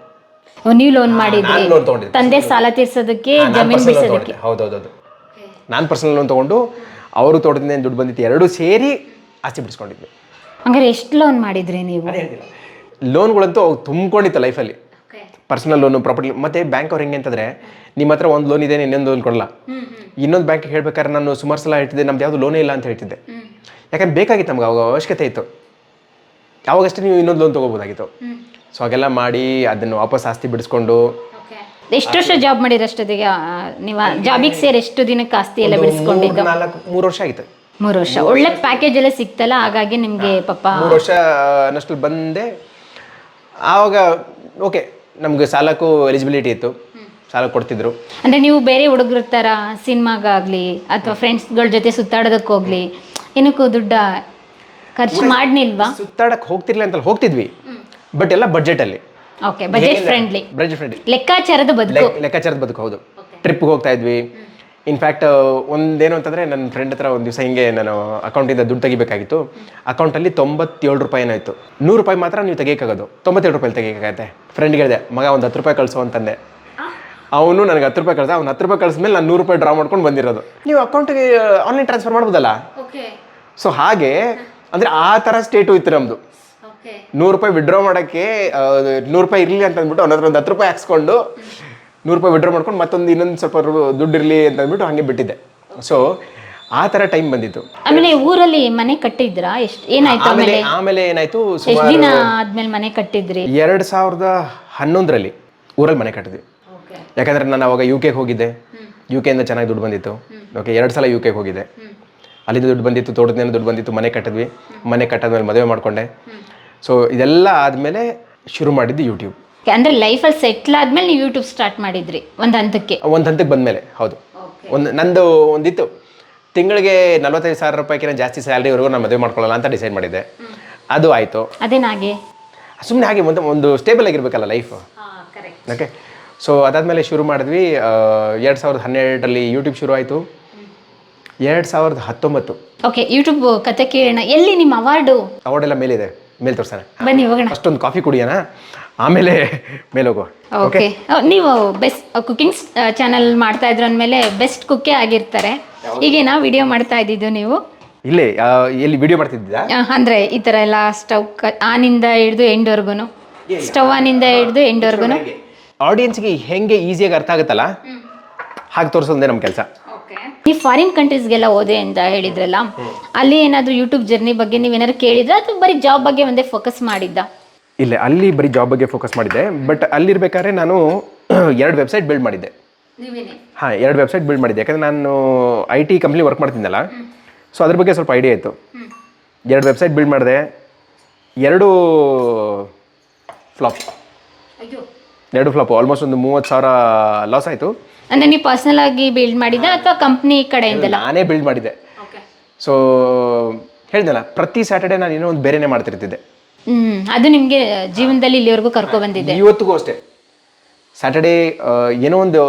ನೀವು ಲೋನ್ ಮಾಡಿದ್ರಿ? ಲೋನ್ ತೊಗೊಂಡಿದ್ದೆ ತಂದೆ ಸಾಲ ತೀರ್ಸೋದಕ್ಕೆ, ಜಮೀನು ಬಿಡಿಸೋದಕ್ಕೆ? ಹೌದೌದು, ನಾನು ಪರ್ಸನಲ್ ಲೋನ್ ತೊಗೊಂಡು ಅವರು ತೋಟದಿಂದ ದುಡ್ಡು ಬಂದಿತ್ತು, 2 ಸೇರಿ ಆಸ್ತಿ ಬಿಡಿಸ್ಕೊಂಡಿದ್ವಿ. ಹಂಗಾರೆ ಎಷ್ಟು ಲೋನ್ ಮಾಡಿದ್ರಿ ನೀವು? ಲೋನ್ಗಳಂತೂ ತುಂಬಿಕೊಂಡಿತ್ತು ಲೈಫಲ್ಲಿ. Personal loan, property. ಮತ್ತು ಬ್ಯಾಂಕ್ ಅವ್ರು ಹೆಂಗೆ ಅಂತಂದರೆ, ನಿಮ್ಮ ಹತ್ರ ಒಂದು ಲೋನ್ ಇದೆ, ಇನ್ನೊಂದು ಲೋನ್ ಕೊಡಲ್ಲ. ಇನ್ನೊಂದು ಬ್ಯಾಂಕಿಗೆ ಹೇಳ್ಬೇಕಾದ್ರೆ ನಾನು ಸುಮಾರು ಸಲ ಹೇಳ್ತಿದ್ದೆ, ನಮ್ದು ಯಾವುದು ಲೋನೇ ಇಲ್ಲ ಅಂತ ಹೇಳ್ತಿದ್ದೆ. ಯಾಕಂದ್ರೆ ಬೇಕಾಗಿತ್ತು ನಮ್ಗೆ, ಅವಾಗ ಅವಶ್ಯಕತೆ ಇತ್ತು. ಯಾವಾಗಷ್ಟೇ ನೀವು ಇನ್ನೊಂದು ಲೋನ್ ತೊಗೋಬೋದಾಗಿತ್ತು. ಸೊ ಹಾಗೆಲ್ಲ ಮಾಡಿ ಅದನ್ನು ವಾಪಸ್ ಆಸ್ತಿ ಬಿಡಿಸ್ಕೊಂಡು. ಎಷ್ಟು ವರ್ಷ ಜಾಬ್ ಮಾಡಿದ್ರೆ ಅಷ್ಟೊತ್ತಿಗೆ ನೀವು ಜಾಬಿಗೆ ಸೇರಿ ಎಷ್ಟು ದಿನಕ್ಕೆ ಆಸ್ತಿ ಎಲ್ಲ ಬಿಡಿಸ್ಕೊಂಡಿದ್ದು? 3 ವರ್ಷ ಆಗಿತ್ತು. 3 ವರ್ಷ. ಒಳ್ಳೆ ಪ್ಯಾಕೇಜ್ ಎಲ್ಲ ಸಿಕ್ತಲ್ಲ, ಹಾಗಾಗಿ ನಿಮಗೆ ಪಾಪ 3 ವರ್ಷ ಅನ್ನಷ್ಟಲ್ಲಿ ಬಂದೆ. ಆವಾಗ ಓಕೆ, ನಮ್ಗೆ ಸಾಲಕ್ಕೂ ಎಲಿಜಿಬಿಲಿಟಿ ಇತ್ತು, ಸಾಲ ಕೊಡ್ತಿದ್ರು. ಅಂದರೆ ನೀವು ಬೇರೆ ಹುಡುಗರ ಥರ ಸಿನಿಮಾಗಾಗಲಿ ಅಥವಾ ಫ್ರೆಂಡ್ಸ್ಗಳ ಜೊತೆ ಸುತ್ತಾಡೋದಕ್ಕೆ ಹೋಗ್ಲಿ ಏನಕ್ಕೂ ದುಡ್ಡು ಖರ್ಚು ಮಾಡ್ನಿಲ್ವಾ? ಸುತ್ತಾಡಕ್ಕೆ ಹೋಗ್ತಿರ್ಲಿ ಅಂತಲ್ಲ, ಹೋಗ್ತಿದ್ವಿ. ಬಟ್ ಎಲ್ಲ ಬಡ್ಜೆಟಲ್ಲಿ. Okay, budget friendly. ಲೆಕ್ಕಾಚಾರದ ಬದುಕು. ಹೌದು, ಟ್ರಿಪ್ಗೆ ಹೋಗ್ತಾ ಇದ್ವಿ. ಇನ್ಫ್ಯಾಕ್ಟ್ ಒಂದೇನು ಅಂತಂದರೆ, ನನ್ನ ಫ್ರೆಂಡ್ ಹತ್ರ ಒಂದು ದಿವಸ ಹಿಂಗೆ ನಾನು ಅಕೌಂಟಿಂದ ದುಡ್ಡು ತೆಗಿಬೇಕಾಗಿತ್ತು. ಅಕೌಂಟಲ್ಲಿ $97 ಏನಾಯಿತು. $100 ಮಾತ್ರ ನೀವು ತೆಗಿಯೋಕ್ಕಾಗೋದು, $97 ತೆಗಿಯೋಕ್ಕಾಗತ್ತೆ. ಫ್ರೆಂಡ್ಗೆ ಹೇಳಿದೆ, ಮಗ ಒಂದು $10 ಕಳಿಸು ಅಂತಂದೆ. ಅವನು ನನಗೆ 10 ರೂಪಾಯಿ ಕಳ್ಸ, ಅವ್ನು 10 ರೂಪಾಯಿ ಕಳಿಸ್ಮೇಲೆ ನಾನು 100 ರೂಪಾಯಿ ಡ್ರಾ ಮಾಡ್ಕೊಂಡು ಬಂದಿರೋದು. ನೀವು ಅಕೌಂಟಿಗೆ ಆನ್ಲೈನ್ ಟ್ರಾನ್ಸ್ಫರ್ ಮಾಡ್ಬೋದಲ್ಲ. ಸೊ ಹಾಗೆ ಅಂದರೆ ಆ ಥರ ಸ್ಟೇಟು ಇತ್ತು ನಮ್ಮದು. 100 ರೂಪಾಯಿ ವಿಡ್ರಾ ಮಾಡೋಕ್ಕೆ 100 ರೂಪಾಯಿ ಇರಲಿ ಅಂತ ಅಂದ್ಬಿಟ್ಟು ಅವನ ಹತ್ರ ಒಂದು 10 ರೂಪಾಯಿ ಹಾಕ್ಸ್ಕೊಂಡು 100 ರೂಪಾಯಿ ವಿಡ್ರಾ ಮಾಡ್ಕೊಂಡು ಮತ್ತೊಂದು ಇನ್ನೊಂದು ಸ್ವಲ್ಪ ದುಡ್ಡು ಇರಲಿ ಅಂತ ಅಂದ್ಬಿಟ್ಟು ಹಾಗೆ ಬಿಟ್ಟಿದ್ದೆ. ಸೊ ಆ ಥರ ಟೈಮ್ ಬಂದಿತ್ತು. ಆಮೇಲೆ ಊರಲ್ಲಿ ಮನೆ ಕಟ್ಟಿದ್ರಾ? ಏನಾಯ್ತು ಆಮೇಲೆ ಏನಾಯ್ತು, ಎಷ್ಟು ದಿನ ಆದ್ಮೇಲೆ ಮನೆ ಕಟ್ಟಿದ್ರಿ? 2011ರಲ್ಲಿ ಊರಲ್ಲಿ ಮನೆ ಕಟ್ಟಿದ್ವಿ. ಯಾಕಂದ್ರೆ ನಾನು ಅವಾಗ UK ಹೋಗಿದ್ದೆ, UK ಚೆನ್ನಾಗಿ ದುಡ್ಡು ಬಂದಿತ್ತು. ಓಕೆ, 2 ಸಲ UK ಹೋಗಿದ್ದೆ, ಅಲ್ಲಿಂದ ದುಡ್ಡು ಬಂದಿತ್ತು, ತೋಟದಿಂದ ದುಡ್ಡು ಬಂದಿತ್ತು, ಮನೆ ಕಟ್ಟಿದ್ವಿ. ಮನೆ ಕಟ್ಟಾದ್ಮೇಲೆ ಮದುವೆ ಮಾಡ್ಕೊಂಡೆ. ಸೊ ಇದೆಲ್ಲ ಆದಮೇಲೆ ಶುರು ಮಾಡಿದ್ದು ಯೂಟ್ಯೂಬ್. ಅಂದ್ರೆ ಲೈಫಲ್ಲಿ ಸೆಟ್ಲ್ ಆದ್ಮೇಲೆ ನೀವು ಯೂಟ್ಯೂಬ್ ಸ್ಟಾರ್ಟ್ ಮಾಡಿದ್ರಿ ಒಂದು ಹಂತಕ್ಕೆ ಬಂದಮೇಲೆ? ಹೌದು. ನಂದು ಒಂದಿತ್ತು, ತಿಂಗಳಿಗೆ 45,000 ರೂಪಾಯಿಗಿಂತ ಜಾಸ್ತಿ ಸ್ಯಾಲ್ರಿವರೆಗೂ ನಾನು ಮದುವೆ ಮಾಡ್ಕೊಳ್ಳಲ್ಲ ಅಂತ ಡಿಸೈಡ್ ಮಾಡಿದ್ದೆ. ಅದು ಆಯಿತು. ಅದೇನಾಗೆ ಸುಮ್ಮನೆ ಹಾಗೆ ಒಂದು ಸ್ಟೇಬಲ್ ಆಗಿರ್ಬೇಕಲ್ಲ ಲೈಫ್. ಓಕೆ, ಸೊ ಅದಾದಮೇಲೆ ಶುರು ಮಾಡಿದ್ವಿ. 2012ರಲ್ಲಿ ಯೂಟ್ಯೂಬ್ ಶುರು ಆಯಿತು. 2019 ಓಕೆ, ಯೂಟ್ಯೂಬ್ ಕತೆ ಕೇಳೋಣ. ಎಲ್ಲಿ ನಿಮ್ಮ ಅವಾರ್ಡೆಲ್ಲ ಮೇಲಿದೆ, ಮೇಲೆ ತೋರ್ಸೋಣ. ಬನ್ನಿ ಹೋಗೋಣ. ಅಷ್ಟೊಂದು ಕಾಫಿ ಕುಡಿಯೋಣ, ಆಮೇಲೆ ಮೇಲೆ ಹೋಗುವ. ಓಕೆ, ನೀವು ಬೆಸ್ಟ್ ಕುಕಿಂಗ್ ಚಾನಲ್ ಮಾಡ್ತಾ ಇದ್ರು ಅಂದಮೇಲೆ ಬೆಸ್ಟ್ ಕುಕ್ಕೇ ಆಗಿರ್ತಾರೆ. ಈಗೇನಾ ವಿಡಿಯೋ ಮಾಡ್ತಾ ಇದ್ದಿದ್ದು ನೀವು? ಇಲ್ಲೇ ಎಲ್ಲಿ ವಿಡಿಯೋ ಮಾಡ್ತಿದ್ದ? ಅಂದ್ರೆ ಈ ಥರ ಎಲ್ಲ ಸ್ಟವ್ ಆನಿಂದ ಹಿಡಿದು ಎಂಡ್ವರ್ಗು, ಸ್ಟವ್ ಆನಿಂದ ಹಿಡಿದು ಎಂಡ್ವರ್ಗು ಆಡಿಯನ್ಸ್ಗೆ ಹೆಂಗೆ ಈಸಿಯಾಗಿ ಅರ್ಥ ಆಗುತ್ತಲ್ಲ ಹಾಗೆ ತೋರಿಸೋದೇ ನಮ್ಮ ಕೆಲಸ. ನೀವು ಫಾರಿನ್ ಕಂಟ್ರೀಸ್ಗೆಲ್ಲ ಹೋದೆ ಅಂತ ಹೇಳಿದ್ರಲ್ಲ, ಅಲ್ಲಿ ಏನಾದರೂ ಯೂಟ್ಯೂಬ್ ಜರ್ನಿ ಬಗ್ಗೆ ನೀವೇನಾದ್ರು ಕೇಳಿದ್ರೆ ಅಥವಾ ಬರೀ ಜಾಬ್ ಬಗ್ಗೆ ಒಂದೇ ಫೋಕಸ್ ಮಾಡಿದ್ದ? ಇಲ್ಲ, ಅಲ್ಲಿ ಬರೀ ಜಾಬ್ ಬಗ್ಗೆ ಫೋಕಸ್ ಮಾಡಿದ್ದೆ. ಬಟ್ ಅಲ್ಲಿರ್ಬೇಕಾದ್ರೆ ನಾನು 2 ವೆಬ್ಸೈಟ್ ಬಿಲ್ಡ್ ಮಾಡಿದ್ದೆ. ಹಾಂ, 2 ವೆಬ್ಸೈಟ್ ಬಿಲ್ಡ್ ಮಾಡಿದ್ದೆ. ಯಾಕಂದರೆ ನಾನು IT ಕಂಪ್ನಿ ವರ್ಕ್ ಮಾಡ್ತಿದ್ದೆನಲ್ಲ, ಸೊ ಅದ್ರ ಬಗ್ಗೆ ಸ್ವಲ್ಪ ಐಡಿಯಾ ಇತ್ತು. 2 ವೆಬ್ಸೈಟ್ ಬಿಲ್ಡ್ ಮಾಡಿದೆ, 2 ಫ್ಲಾಪ್. ಆಲ್ಮೋಸ್ಟ್ ಒಂದು 30,000 ಲಾಸ್ ಆಯಿತು. ಅಂದರೆ ನೀವು ಪರ್ಸನಲ್ ಆಗಿ ಬಿಲ್ಡ್ ಮಾಡಿದ್ದ ಅಥವಾ ಕಂಪ್ನಿ ಕಡೆಯಿಂದ? ನಾನೇ ಬಿಲ್ಡ್ ಮಾಡಿದ್ದೆ. ಸೊ ಹೇಳಿದ್ನಲ್ಲ, ಪ್ರತಿ ಸ್ಯಾಟರ್ಡೆ ನಾನು ಏನೋ ಒಂದು ಬೇರೆನೇ ಮಾಡ್ತಿರ್ತಿದ್ದೆ. ಅದು ನಿಮಗೆ ಜೀವನದಲ್ಲಿ ಇಲ್ಲಿವರೆಗೂ ಕರ್ಕೊ ಬಂದಿದೆ? ಇವತ್ತಿಗೂ ಅಷ್ಟೇ. ಸ್ಯಾಟರ್ಡೇ ಏನೋ ಒಂದು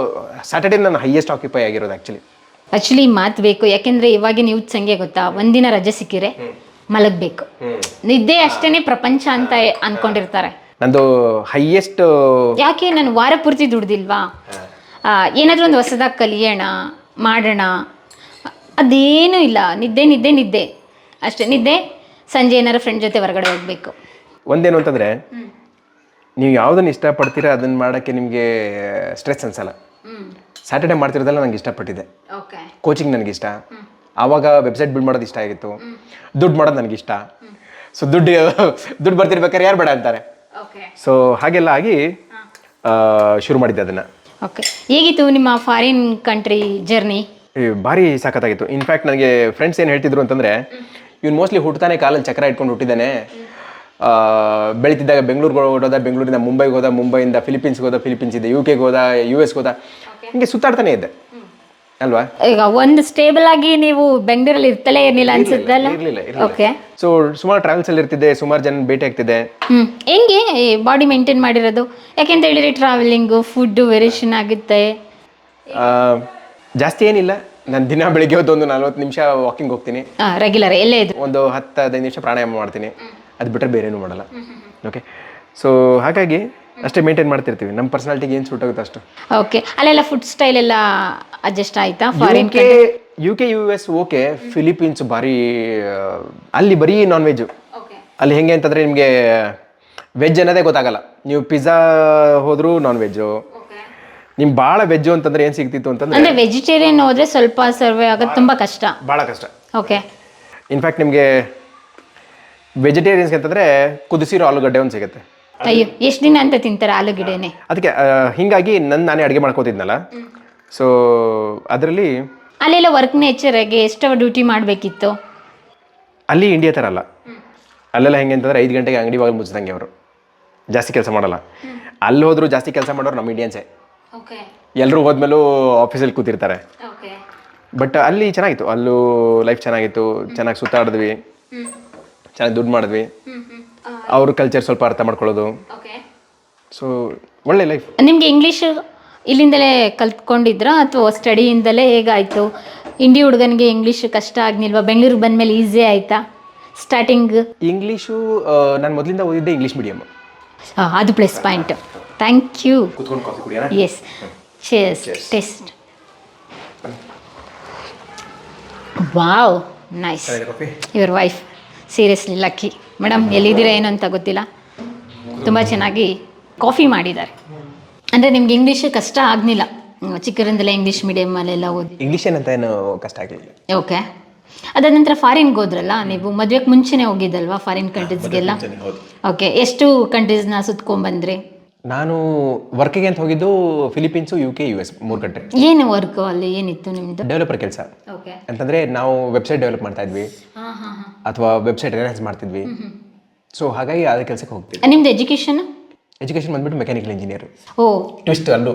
ಸ್ಯಾಟರ್ಡೇ ನಾನು ಹೈಯೆಸ್ಟ್ ಆಕ್ಯುಪೈ ಆಗಿರೋದು ಆ್ಯಕ್ಚುಲಿ ಮಾತು ಬೇಕು. ಯಾಕೆಂದರೆ ಇವಾಗಿನ ಯೂತ್ ಸಂಖ್ಯೆ ಗೊತ್ತಾ, ಒಂದಿನ ರಜೆ ಸಿಕ್ಕಿರೆ ಮಲಗಬೇಕು, ನಿದ್ದೆ ಅಷ್ಟೇನೆ ಪ್ರಪಂಚ ಅಂತ ಅನ್ಕೊಂಡಿರ್ತಾರೆ. ನಂದು ಹೈಯೆಸ್ಟ್. ಯಾಕೆ ನಾನು ವಾರ ಪೂರ್ತಿ ದುಡ್ದಿಲ್ವಾ, ಏನಾದರೂ ಒಂದು ಹೊಸದಾಗಿ ಕಲಿಯೋಣ ಮಾಡೋಣ, ಅದೇನೂ ಇಲ್ಲ. ನಿದ್ದೆ ಅಷ್ಟೇ. ನಿದ್ದೆ, ಸಂಜೆ ಏನಾರು ಫ್ರೆಂಡ್ ಜೊತೆ ಹೊರಗಡೆ ಹೋಗಬೇಕು. ಒಂದೇನು ಅಂತಂದರೆ, ನೀವು ಯಾವುದನ್ನು ಇಷ್ಟಪಡ್ತೀರಾ ಅದನ್ನು ಮಾಡೋಕ್ಕೆ ನಿಮಗೆ ಸ್ಟ್ರೆಸ್ ಅನ್ಸಲ್ಲ. ಸ್ಯಾಟರ್ಡೆ ಮಾಡ್ತಿರೋದೆಲ್ಲ ನಂಗೆ ಇಷ್ಟಪಟ್ಟಿದ್ದೆ. ಕೋಚಿಂಗ್ ನನಗಿಷ್ಟ, ಆವಾಗ ವೆಬ್ಸೈಟ್ ಬಿಲ್ಡ್ ಮಾಡೋದು ಇಷ್ಟ ಆಗಿತ್ತು, ದುಡ್ಡು ಮಾಡೋದು ನನಗಿಷ್ಟ. ಸೊ ದುಡ್ಡು ಬರ್ತಿರ್ಬೇಕಾದ್ರೆ ಯಾರು ಬೇಡ ಅಂತಾರೆ. ಸೊ ಹಾಗೆಲ್ಲ ಆಗಿ ಶುರು ಮಾಡಿದ್ದೆ ಅದನ್ನು. ಓಕೆ, ಹೇಗಿತ್ತು ನಿಮ್ಮ ಫಾರಿನ್ ಕಂಟ್ರಿ ಜರ್ನಿ? ಭಾರಿ ಸಖತ್ತಾಗಿತ್ತು. ಇನ್ಫ್ಯಾಕ್ಟ್ ನನಗೆ ಫ್ರೆಂಡ್ಸ್ ಏನು ಹೇಳ್ತಿದ್ರು ಅಂತಂದರೆ, ಇವ್ನು ಮೋಸ್ಟ್ಲಿ ಹುಟ್ಟತಾನೆ ಕಾಲಲ್ಲಿ ಚಕ್ರ ಇಟ್ಕೊಂಡು ಹುಟ್ಟಿದ್ದಾನೆ, ಬೆಳೀತಿದ್ದಾಗ ಬೆಂಗಳೂರಿಗೆ ಹೋದ, ಬೆಂಗಳೂರಿಂದ ಮುಂಬೈಗೆ ಹೋದ, ಮುಂಬೈಯಿಂದ ಫಿಲಿಪೀನ್ಸ್ಗೆ ಹೋದ, ಫಿಲಿಪೀನ್ಸಿಂದ UK ಹೋದ, US ಹೋದ, ಹಿಂಗೆ ಸುತ್ತಾಡ್ತಾನೆ ಇದ್ದೆ ಅಲ್ವಾ. ಈಗ ಒಂದು ಸ್ಟೇಬಲ್ ಆಗಿ ನೀವು ಬೆಂಗಳೂರಲ್ಲಿ ಇರ್ತಲೇ ಇರಲಿಲ್ಲ ಅನ್ಸುತ್ತಲ್ಲ? ಓಕೆ. ಸೊ ಸುಮಾರು ಟ್ರಾವೆಲ್ಸಲ್ಲಿ ಇರ್ತಿದ್ದೆ, ಸುಮಾರು ಜನ ಭೇಟಿ ಆಗ್ತಿದ್ದೆ. ಹೆಂಗೆ ಬಾಡಿ ಮೇಂಟೈನ್ ಮಾಡಿರೋದು? ಯಾಕೆಂತ ಹೇಳಿದ್ರೆ ಟ್ರಾವೆಲಿಂಗು, ಫುಡ್ಡು ವೇರಿಯೇಷನ್ ಆಗುತ್ತೆ. ಜಾಸ್ತಿ ಏನಿಲ್ಲ, ನಾನು ದಿನ ಬೆಳಿಗ್ಗೆ ಒಂದು 40 ನಿಮಿಷ ವಾಕಿಂಗ್ ಹೋಗ್ತೀನಿ ರೆಗ್ಯುಲರ್. ಎಲ್ಲೇ ಇದು ಒಂದು 10-15 ನಿಮಿಷ ಪ್ರಾಣಾಯಾಮ ಮಾಡ್ತೀನಿ, ಅದು ಬಿಟ್ಟರೆ ಬೇರೇನೂ ಮಾಡಲ್ಲ. ಓಕೆ, ಸೊ ಹಾಗಾಗಿ ಅಷ್ಟೇ ಮೇಂಟೈನ್ ಮಾಡ್ತಿರ್ತೀವಿ. ನಮ್ಮ ಪರ್ಸನಾಲಿಟಿಗೆ ಏನು ಸೂಟ್ ಆಗುತ್ತೆ ಅಷ್ಟು. ಓಕೆ, ಅಲ್ಲೆಲ್ಲ ಫುಡ್ ಸ್ಟೈಲ್ ಎಲ್ಲ ಅಡ್ಜಸ್ಟ್ ಆಯ್ತಾ? Foreign UK US okay. Philippines ಭಾರಿ, ಅಲ್ಲಿ ಬರೀ ನಾನ್ ವೆಜ್ಜು. ಅಲ್ಲಿ ಹೆಂಗೆ ಅಂತಂದರೆ ನಿಮಗೆ ವೆಜ್ ಅನ್ನೋದೇ ಗೊತ್ತಾಗಲ್ಲ. ನೀವು ಪಿಜ್ಜಾ ಹೋದರೂ ನಾನ್ ವೆಜ್ಜು, ನಿಮ್ಗೆ ಭಾಳ ವೆಜ್ಜು ಅಂತಂದ್ರೆ ಏನು ಸಿಗ್ತಿತ್ತು ಅಂತಂದರೆ, ವೆಜಿಟೇರಿಯನ್ ಹೋದರೆ ಸ್ವಲ್ಪ ಸರ್ವೆ ಆಗೋದು ತುಂಬ ಕಷ್ಟ, ಭಾಳ ಕಷ್ಟ. ಓಕೆ. ಇನ್ಫ್ಯಾಕ್ಟ್ ನಿಮಗೆ ವೆಜಿಟೇರಿಯನ್ಸ್ಗೆ ಅಂತಂದರೆ ಕುದಿಸಿರೋ ಆಲೂಗಡ್ಡೆ ಒಂದು ಸಿಗುತ್ತೆ. ಅಯ್ಯೋ, ಎಷ್ಟು ದಿನ ಅಂತ ತಿಂತಾರೆ ಆಲೂಗಡ್ಡೆನೆ? ಅದಕ್ಕೆ ಹೀಗಾಗಿ ನಾನೇ ಅಡುಗೆ ಮಾಡ್ಕೋತಿದ್ನಲ್ಲ, ಸೊ ಅದರಲ್ಲಿ ಅಲ್ಲೆಲ್ಲ ವರ್ಕ್ ನೇಚರಾಗಿ ಎಷ್ಟು ಡ್ಯೂಟಿ ಮಾಡಬೇಕಿತ್ತು? ಅಲ್ಲಿ ಇಂಡಿಯಾ ಥರ ಅಲ್ಲ. ಅಲ್ಲೆಲ್ಲ ಹೆಂಗೆ ಅಂತಂದರೆ 5 ಗಂಟೆಗೆ ಅಂಗಡಿ ಬಾಗಿಲು ಮುಚ್ಚಿದಂಗೆ ಅವರು ಜಾಸ್ತಿ ಕೆಲಸ ಮಾಡಲ್ಲ. ಅಲ್ಲಿ ಹೋದರೂ ಜಾಸ್ತಿ ಕೆಲಸ ಮಾಡೋರು ನಮ್ಮ ಇಂಡಿಯನ್ಸೇ. ಎಲ್ಲರೂ ಹೋದ್ಮೇಲೂ ಆಫೀಸಲ್ಲಿ ಕೂತಿರ್ತಾರೆ. ಬಟ್ ಅಲ್ಲಿ ಚೆನ್ನಾಗಿತ್ತು, ಅಲ್ಲೂ ಲೈಫ್ ಚೆನ್ನಾಗಿತ್ತು, ಚೆನ್ನಾಗಿ ಸುತ್ತಾಡಿದ್ವಿ, ಚೆನ್ನಾಗಿ ದುಡ್ಡು ಮಾಡಿದ್ವಿ. ಅವ್ರ ಕಲ್ಚರ್ ಸ್ವಲ್ಪ ಅರ್ಥ ಮಾಡ್ಕೊಳ್ಳೋದು. ಸೊ ಒಳ್ಳೆ ಲೈಫ್. ನಿಮಗೆ ಇಂಗ್ಲೀಷ್ ಇಲ್ಲಿಂದಲೇ ಕಲ್ತ್ಕೊಂಡಿದ್ರಾ ಅಥವಾ ಸ್ಟಡಿಯಿಂದಲೇ ಹೇಗಾಯಿತು? ಇಂಡಿ ಹುಡುಗನಿಗೆ ಇಂಗ್ಲೀಷ್ ಕಷ್ಟ ಆಗ್ನಿಲ್ವಾ? ಬೆಂಗಳೂರಿಗೆ ಬಂದಮೇಲೆ ಈಸಿ ಆಯಿತಾ ಸ್ಟಾರ್ಟಿಂಗ್? ಇಂಗ್ಲೀಷು ನಾನು ಮೊದಲಿಂದ ಓದಿದ್ದೆ ಇಂಗ್ಲೀಷ್ ಮೀಡಿಯಮ್. ಅದು ಪ್ಲಸ್ ಪಾಯಿಂಟ್. Thank you. ಕೂತ್ಕೊಂಡು ಕಾಫಿ ಕುಡಿಯೋಣ? ಎಸ್. ಚೇಸ್ taste. Wow, nice. Coffee your wife seriously lucky. Madam ಎಲ್ಲಿದ್ದೀರಾ ಏನು ಅಂತ ಗೊತ್ತಿಲ್ಲ, ತುಂಬ ಚೆನ್ನಾಗಿ ಕಾಫಿ ಮಾಡಿದ್ದಾರೆ. ಅಂದರೆ ನಿಮ್ಗೆ ಇಂಗ್ಲೀಷ್ ಕಷ್ಟ ಆಗಲಿಲ್ಲ, ಚಿಕ್ಕರಿಂದಲೇ ಇಂಗ್ಲೀಷ್ ಮೀಡಿಯಮಲ್ಲೆಲ್ಲ ಓದಿ. ಇಂಗ್ಲೀಷ್ ಏನಂತ ಏನು ಕಷ್ಟ ಆಗಲಿಲ್ಲ. ಓಕೆ. ಅದಾದ ನಂತರ ಫಾರಿನ್ಗೆ ಹೋದ್ರಲ್ಲ ನೀವು, ಮದುವೆಗೆ ಮುಂಚೆನೇ ಹೋಗಿದ್ದಲ್ವಾ ಫಾರಿನ್ ಕಂಟ್ರೀಸ್ಗೆಲ್ಲ? ಓಕೆ. ಎಷ್ಟು ಕಂಟ್ರೀಸ್ನ ಸುತ್ಕೊಂಡ್ಬಂದ್ರಿ? ನಾನು ವರ್ಕಿಗೆ ಅಂತ ಹೋಗಿದ್ದು ಫಿಲಿಪೀನ್ಸು, UK, US 3 ಕಂಟ್ರಿ. ಏನು ವರ್ಕು ಅಲ್ಲಿ, ಏನಿತ್ತು ನಿಮ್ಮದು? ಡೆವಲಪರ್ ಕೆಲಸ. ಓಕೆ. ಅಂತಂದರೆ ನಾವು ವೆಬ್ಸೈಟ್ ಡೆವಲಪ್ ಮಾಡ್ತಾ ಇದ್ವಿ ಹಾಂ ಹಾಂ ಹಾಂ. ಅಥವಾ ವೆಬ್ಸೈಟ್ ಎನ್ಹಾನ್ಸ್ ಮಾಡ್ತಿದ್ವಿ. ಸೊ ಹಾಗಾಗಿ ಅದೇ ಕೆಲಸಕ್ಕೆ ಹೋಗ್ತೀವಿ. ನಿಮ್ದು ಎಜುಕೇಷನ್? ಎಜುಕೇಷನ್ ಬಂದ್ಬಿಟ್ಟು ಮೆಕ್ಯಾನಿಕಲ್ ಇಂಜಿನಿಯರ್. ಓ, ಟ್ವಿಸ್ಟ್ ಅಲ್ಲೂ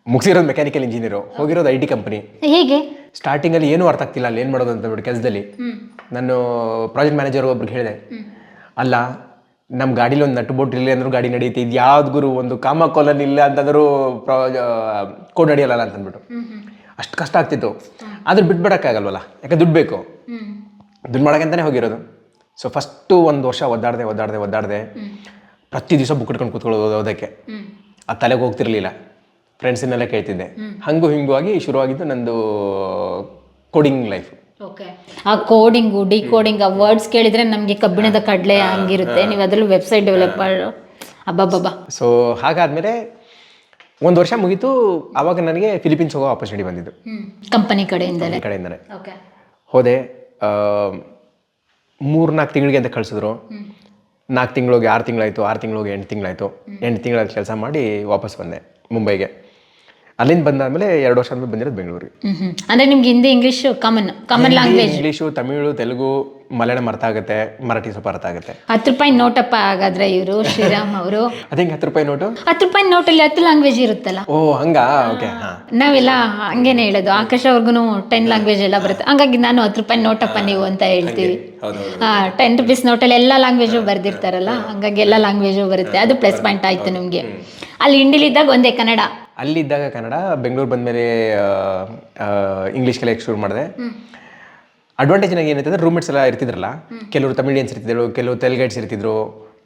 ಮುಗಿಸಿರೋದು ಮೆಕ್ಯಾನಿಕಲ್ ಇಂಜಿನಿಯರು, ಹೋಗಿರೋದು IT ಕಂಪ್ನಿ. ಹೇಗೆ? ಸ್ಟಾರ್ಟಿಂಗಲ್ಲಿ ಏನೂ ಅರ್ಥ ಆಗ್ತಿಲ್ಲ ಅಲ್ಲಿ ಏನು ಮಾಡೋದು ಅಂತ ಬಿಟ್ಟು ಕೆಲಸದಲ್ಲಿ. ನಾನು ಪ್ರಾಜೆಕ್ಟ್ ಮ್ಯಾನೇಜರ್ ಒಬ್ರಿಗೆ ಹೇಳಿದೆ, ಅಲ್ಲ ನಮ್ಮ ಗಾಡೀಲಿ ಒಂದು ನಟ್ಟು ಬೋಟ್ ಇಲ್ಲ ಅಂದ್ರೂ ಗಾಡಿ ನಡೆಯುತ್ತೆ, ಇದು ಯಾವ್ದು ಗುರು ಒಂದು ಕಾಮ ಕಾಲನ್ ಇಲ್ಲ ಅಂತಂದ್ರೂ ಕೋಡ್ ನಡೆಯಲ್ಲ ಅಂತಂದ್ಬಿಟ್ಟು ಅಷ್ಟು ಕಷ್ಟ ಆಗ್ತಿತ್ತು. ಆದ್ರೆ ಬಿಟ್ಬಿಡೋಕ್ಕಾಗಲ್ವಲ್ಲ, ಯಾಕೆ ದುಡ್ಡು ಬೇಕು, ದುಡ್ಡು ಮಾಡೋಕ್ಕಂತಾನೆ ಹೋಗಿರೋದು. ಸೊ ಫಸ್ಟು 1 ವರ್ಷ ಒದ್ದಾಡಿದೆ. ಪ್ರತಿ ದಿವಸ ಬುಕ್ ಇಟ್ಕೊಂಡು ಕೂತ್ಕೊಳ್ಳೋದು ಓದೋದಕ್ಕೆ. ಅದು ತಲೆಗೆ ಹೋಗ್ತಿರ್ಲಿಲ್ಲ, ಫ್ರೆಂಡ್ಸನ್ನೆಲ್ಲ ಕೇಳ್ತಿದ್ದೆ. ಹಂಗೂ ಹಿಂಗೂ ಆಗಿ ಶುರುವಾಗಿದ್ದು ನಂದು ಕೋಡಿಂಗ್ ಲೈಫ್. ಓಕೆ. ಆ ಕೋಡಿಂಗು, ಡಿಕೋಡಿಂಗ್, ಆ ವರ್ಡ್ಸ್ ಕೇಳಿದ್ರೆ ನಮಗೆ ಕಬ್ಬಿಣದ ಕಡಲೆ ಹಂಗಿರುತ್ತೆ. ನೀವು ಅದರಲ್ಲೂ ವೆಬ್ಸೈಟ್ ಡೆವಲಪರ್, ಅಬ್ಬಬ್ಬಬ್ಬ. ಸೊ ಹಾಗಾದ್ಮೇಲೆ 1 ವರ್ಷ ಮುಗೀತು. ಆವಾಗ ನನಗೆ ಫಿಲಿಪೀನ್ಸ್ ಹೋಗೋ ಆಪರ್ಚುನಿಟಿ ಬಂದಿದ್ದು ಕಂಪನಿ ಕಡೆಯಿಂದಲೇ. ಕಡೆಯಿಂದನೇ ಓಕೆ. ಹೋದೆ. 3-4 ತಿಂಗಳಿಗೆ ಅಂತ ಕಳಿಸಿದ್ರು. 4 ತಿಂಗಳಿಗೆ 6 ತಿಂಗಳಾಯಿತು, 6 ತಿಂಗಳಿಗೆ 8 ತಿಂಗಳಾಯಿತು. 8 ತಿಂಗಳ ಕೆಲಸ ಮಾಡಿ ವಾಪಸ್ ಬಂದೆ ಮುಂಬೈಗೆ. ಅಲ್ಲಿಂದ ಬಂದಾದ್ಮೇಲೆ 2 ವರ್ಷ ಆದ್ಮೇಲೆ ಬಂದಿರೋದು ಬೆಂಗಳೂರಿಗೆ. ಅಂದ್ರೆ ನಿಮ್ಗೆ Hindi English common language? English, Tamil, Telugu, Malayalam ಅರ್ಥ ಆಗುತ್ತೆ, ಮರಾಠಿ ಸ್ವಲ್ಪ ಅರ್ಥ ಆಗುತ್ತೆ. 10 ರೂಪಾಯಿ ನೋಟಪ್ಪ ಹಾಗಾದ್ರೆ ಇವರು ಶ್ರೀರಾಮ್ ಅವರು. ಅದೇ 10 ರೂಪಾಯಿ ನೋಟು. 10 ರೂಪಾಯಿ ನೋಟಲ್ಲಿ 10 ಲ್ಯಾಂಗ್ವೇಜ್ ಇರುತ್ತಲ್ಲ. ಓ ಹಂಗಾ? ಓಕೆ. ನಾವೆಲ್ಲ ಹಂಗೇನೆ ಹೇಳೋದು. ಆಕಾಶ ಅವ್ರಿಗೂ 10 ಲ್ಯಾಂಗ್ವೇಜ್ ಎಲ್ಲ ಬರುತ್ತೆ, ಹಂಗಾಗಿ ನಾನು 10 ರೂಪಾಯಿ ನೋಟಪ್ಪ ನೀವು ಅಂತ ಹೇಳ್ತೀವಿ. 10 ರೂಪೀಸ್ ನೋಟಲ್ಲಿ ಎಲ್ಲ ಲ್ಯಾಂಗ್ವೇಜು ಬರ್ದಿರ್ತಾರಲ್ಲ, ಹಂಗಾಗಿ ಎಲ್ಲ ಲ್ಯಾಂಗ್ವೇಜು ಬರುತ್ತೆ. ಅದು ಪ್ಲಸ್ ಪಾಯಿಂಟ್ ಆಯ್ತು ನಿಮಗೆ. ಅಲ್ಲಿ ಇಂಡಿಲಿದ್ದಾಗ ಒಂದೇ ಕನ್ನಡ, ಅಲ್ಲಿದ್ದಾಗ ಕನ್ನಡ. ಬೆಂಗಳೂರು ಬಂದಮೇಲೆ ಇಂಗ್ಲೀಷ್ ಕಲಿಯಕ್ಕೆ ಶುರು ಮಾಡಿದೆ. ಅಡ್ವಾಂಟೇಜ್ ನನಗೆ ಏನಂತಂದ್ರೆ ರೂಮ್ಮೇಟ್ಸ್ ಎಲ್ಲ ಇರ್ತಿದ್ರಲ್ಲ, ಕೆಲವರು ತಮಿಳಿಯನ್ಸ್ ಇರ್ತಿದ್ರು, ಕೆಲವರು ತೆಲುಗೈಟ್ಸ್ ಇರ್ತಿದ್ರು,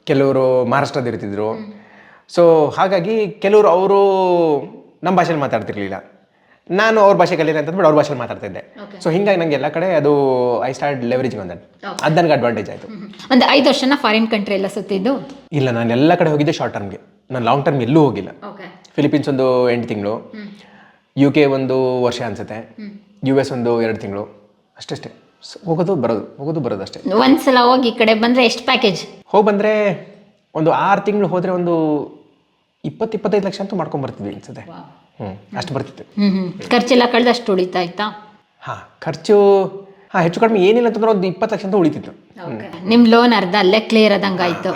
ಕೆಲವರು ಮಹಾರಾಷ್ಟ್ರದ ಇರ್ತಿದ್ರು. ಸೊ ಹಾಗಾಗಿ ಕೆಲವರು ಅವರು ನಮ್ಮ ಭಾಷೆಯಲ್ಲಿ ಮಾತಾಡ್ತಿರ್ಲಿಲ್ಲ, ನಾನು ಅವ್ರ ಭಾಷೆ ಕಲೀರಿ ಅಂತಂದ್ಬಿಟ್ಟು ಅವ್ರ ಭಾಷೆಯಲ್ಲಿ ಮಾತಾಡ್ತಿದ್ದೆ. ಸೊ ಹಿಂಗಾಗಿ ನಂಗೆ ಎಲ್ಲ ಕಡೆ ಅದು ಐ ಸ್ಟಾರ್ಟ್ ಲೆವರೇಜಿಂಗ್ ಆನ್ ದಟ್. ಅದು ನನಗೆ ಅಡ್ವಾಂಟೇಜ್ ಆಯಿತು. ಒಂದು 5 ವರ್ಷನ ಫಾರಿನ್ ಕಂಟ್ರಿ ಎಲ್ಲ ಸುತ್ತಿದ್ದು? ಇಲ್ಲ, ನಾನು ಎಲ್ಲ ಕಡೆ ಹೋಗಿದ್ದೆ ಶಾರ್ಟ್ ಟರ್ಮ್ಗೆ. ನಾನು ಲಾಂಗ್ ಟರ್ಮ್ ಎಲ್ಲೂ ಹೋಗಿಲ್ಲ. ಫಿಲಿಪೀನ್ಸ್ ಒಂದು 8 ತಿಂಗಳು, UK 1 ವರ್ಷ ಅನ್ಸುತ್ತೆ, US 2 ತಿಂಗಳು, ಅಷ್ಟೇ. ಹೋಗೋದು ಬರೋದು ಅಷ್ಟೇ. ಒಂದ್ಸಲ ಹೋಗಿ ಈ ಕಡೆ ಬಂದರೆ ಎಷ್ಟು ಪ್ಯಾಕೇಜ್? ಹೋಗಿ ಬಂದರೆ ಒಂದು 6 ತಿಂಗಳು ಹೋದರೆ ಒಂದು 20-25 ಲಕ್ಷ ಅಂತೂ ಮಾಡ್ಕೊಂಬರ್ತಿದ್ವಿ ಅನ್ಸುತ್ತೆ. ಅಷ್ಟು ಬರ್ತಿತ್ತು. ಖರ್ಚೆಲ್ಲ ಕಳೆದು ಅಷ್ಟು ಉಳಿತಾ ಇತ್ತಾ? ಖರ್ಚು ಹೆಚ್ಚು ಕಡಿಮೆ ಏನಿಲ್ಲ ಅಂತಂದ್ರೆ ಒಂದು 20 ಲಕ್ಷ ಅಂತ ಉಳಿತಿತ್ತು. ನಿಮ್ಮ ಲೋನ್ ಅರ್ಧ ಅಲ್ಲೇ ಕ್ಲಿಯರ್ ಆದಂಗೆ ಆಯಿತು.